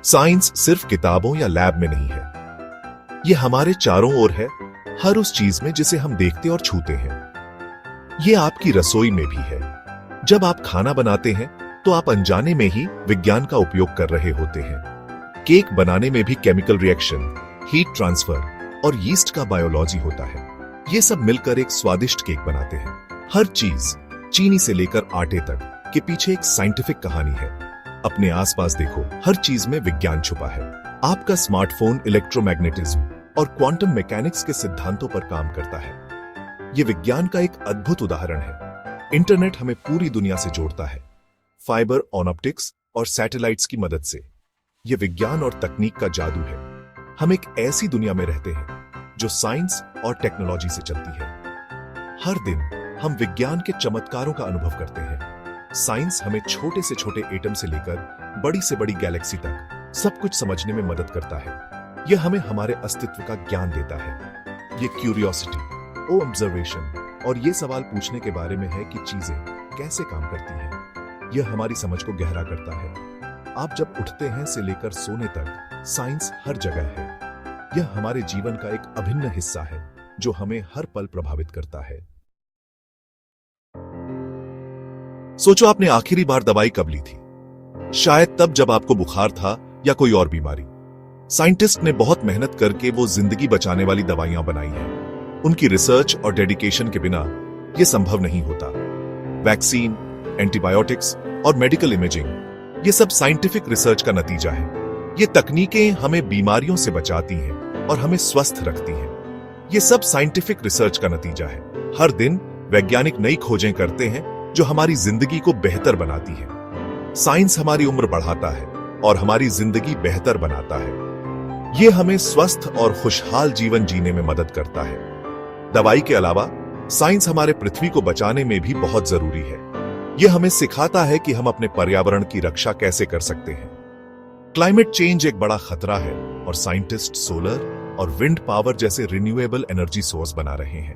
Science सिर्फ किताबों या लैब में नहीं है, ये हमारे चारों ओर है, हर उस चीज में जिसे हम देखते और छूते हैं। ये आपकी रसोई में भी है। जब आप खाना बनाते हैं तो आप अनजाने में ही विज्ञान का उपयोग कर रहे होते हैं। केक बनाने में भी केमिकल रिएक्शन, हीट ट्रांसफर और यीस्ट का बायोलॉजी होता है। ये सब मिलकर एक स्वादिष्ट केक बनाते हैं। हर चीज, चीनी से लेकर आटे तक, के पीछे एक साइंटिफिक कहानी है। अपने आसपास देखो, हर चीज में विज्ञान छुपा है। आपका स्मार्टफोन इलेक्ट्रोमैग्नेटिज्म और क्वांटम मैकेनिक्स के सिद्धांतों पर काम करता है। यह विज्ञान का एक अद्भुत उदाहरण है। इंटरनेट हमें पूरी दुनिया से जोड़ता है, फाइबर ऑप्टिक्स और सैटेलाइट्स की मदद से। यह विज्ञान और तकनीक का जादू है। हम एक ऐसी दुनिया में रहते हैं जो साइंस और टेक्नोलॉजी से चलती है। हर दिन हम विज्ञान के चमत्कारों का अनुभव करते हैं। साइंस हमें छोटे से छोटे एटम से लेकर बड़ी से बड़ी गैलेक्सी तक सब कुछ समझने में मदद करता है। यह हमें हमारे अस्तित्व का ज्ञान देता है। ये क्यूरियोसिटी, ऑब्जर्वेशन और ये सवाल पूछने के बारे में है कि चीजें कैसे काम करती हैं। यह हमारी समझ को गहरा करता है। आप जब उठते हैं से लेकर सोने तक साइंस हर जगह है। यह हमारे जीवन का एक अभिन्न हिस्सा है जो हमें हर पल प्रभावित करता है। सोचो, आपने आखिरी बार दवाई कब ली थी? शायद तब जब आपको बुखार था या कोई और बीमारी। साइंटिस्ट ने बहुत मेहनत करके वो जिंदगी बचाने वाली दवाइयां बनाई हैं। उनकी रिसर्च और डेडिकेशन के बिना यह संभव नहीं होता। वैक्सीन, एंटीबायोटिक्स और मेडिकल इमेजिंग, ये सब साइंटिफिक रिसर्च का नतीजा है। ये तकनीकें हमें बीमारियों से बचाती हैं और हमें स्वस्थ रखती हैं। ये सब साइंटिफिक रिसर्च का नतीजा है। हर दिन वैज्ञानिक नई खोजें करते हैं जो हमारी जिंदगी को बेहतर बनाती है। साइंस हमारी उम्र बढ़ाता है और हमारी जिंदगी बेहतर बनाता है। ये हमें स्वस्थ और खुशहाल जीवन जीने में मदद करता है। दवाई के अलावा साइंस हमारे पृथ्वी को बचाने में भी बहुत जरूरी है। यह हमें सिखाता है कि हम अपने पर्यावरण की रक्षा कैसे कर सकते हैं। क्लाइमेट चेंज एक बड़ा खतरा है और साइंटिस्ट सोलर और विंड पावर जैसे रिन्यूएबल एनर्जी सोर्स बना रहे हैं।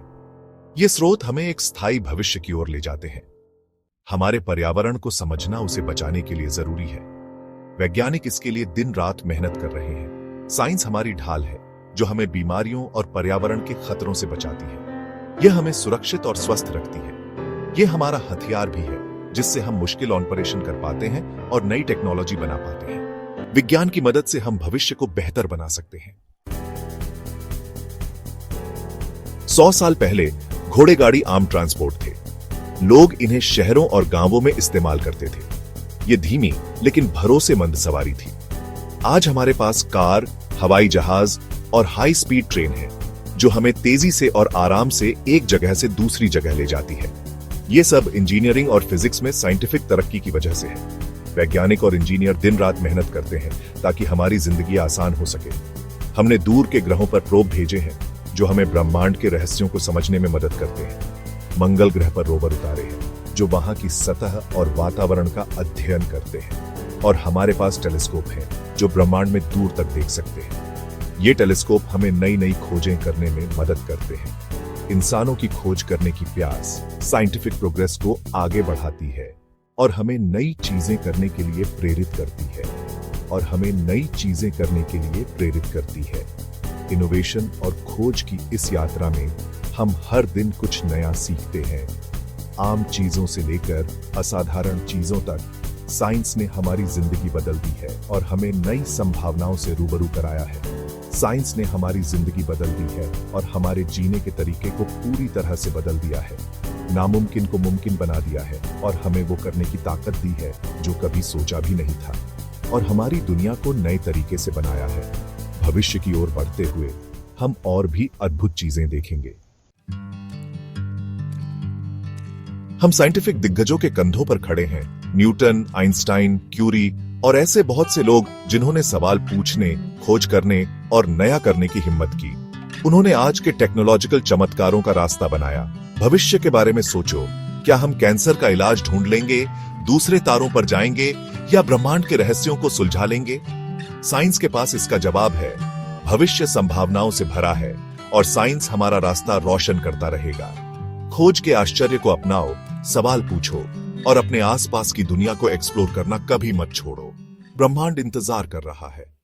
ये स्रोत हमें एक स्थायी भविष्य की ओर ले जाते हैं। हमारे पर्यावरण को समझना उसे बचाने के लिए जरूरी है। वैज्ञानिक इसके लिए दिन रात मेहनत कर रहे हैं। साइंस हमारी ढाल है जो हमें बीमारियों और पर्यावरण के खतरों से बचाती है। यह हमें सुरक्षित और स्वस्थ रखती है। यह हमारा हथियार भी है जिससे हम मुश्किल ऑपरेशन कर पाते हैं और नई टेक्नोलॉजी बना पाते हैं। विज्ञान की मदद से हम भविष्य को बेहतर बना सकते हैं। 100 साल पहले घोड़े गाड़ी आम ट्रांसपोर्ट थे। लोग इन्हें शहरों और गांवों में इस्तेमाल करते थे। ये धीमी लेकिन भरोसेमंद सवारी थी। आज हमारे पास कार, हवाई जहाज और हाई स्पीड ट्रेन है जो हमें तेजी से और आराम से एक जगह से दूसरी जगह ले जाती है। ये सब इंजीनियरिंग और फिजिक्स में साइंटिफिक तरक्की की वजह से है। वैज्ञानिक और इंजीनियर दिन रात मेहनत करते हैं ताकि हमारी जिंदगी आसान हो सके। हमने दूर के ग्रहों पर प्रोब भेजे हैं जो हमें ब्रह्मांड के रहस्यों को समझने में मदद करते हैं। मंगल ग्रह पर रोवर उतारे हैं जो वहां की सतह और वातावरण का अध्ययन करते हैं। और हमारे पास टेलीस्कोप है जो ब्रह्मांड में दूर तक देख सकते हैं। ये टेलीस्कोप हमें नई नई खोजें करने में मदद करते हैं। इंसानों की खोज करने की प्यास साइंटिफिक प्रोग्रेस को आगे बढ़ाती है और हमें नई चीजें करने के लिए प्रेरित करती है इनोवेशन और खोज की इस यात्रा में हम हर दिन कुछ नया सीखते हैं। आम चीजों से लेकर असाधारण चीजों तक साइंस ने हमारी जिंदगी बदल दी है और हमें नई संभावनाओं से रूबरू कराया है। साइंस ने हमारी जिंदगी बदल दी है और हमारे जीने के तरीके को पूरी तरह से बदल दिया है। नामुमकिन को मुमकिन बना दिया है और हमें वो करने की ताकत दी है जो कभी सोचा भी नहीं था। और हमारी दुनिया को नए तरीके से बनाया है। भविष्य की ओर बढ़ते हुए हम और भी अद्भुत चीजें देखेंगे। हम साइंटिफिक दिग्गजों के कंधों पर खड़े हैं। न्यूटन, आइंस्टाइन, क्यूरी और ऐसे बहुत से लोग जिन्होंने सवाल पूछने, खोज करने और नया करने की हिम्मत की। उन्होंने आज के टेक्नोलॉजिकल चमत्कारों का रास्ता बनाया। भविष्य के बारे में सोचो, क्या हम कैंसर का इलाज ढूंढ लेंगे, दूसरे तारों पर जाएंगे या ब्रह्मांड के रहस्यों को सुलझा लेंगे? साइंस के पास इसका जवाब है। भविष्य संभावनाओं से भरा है और साइंस हमारा रास्ता रोशन करता रहेगा। खोज के आश्चर्य को अपनाओ, सवाल पूछो और अपने आसपास की दुनिया को एक्सप्लोर करना कभी मत छोड़ो। ब्रह्मांड इंतजार कर रहा है।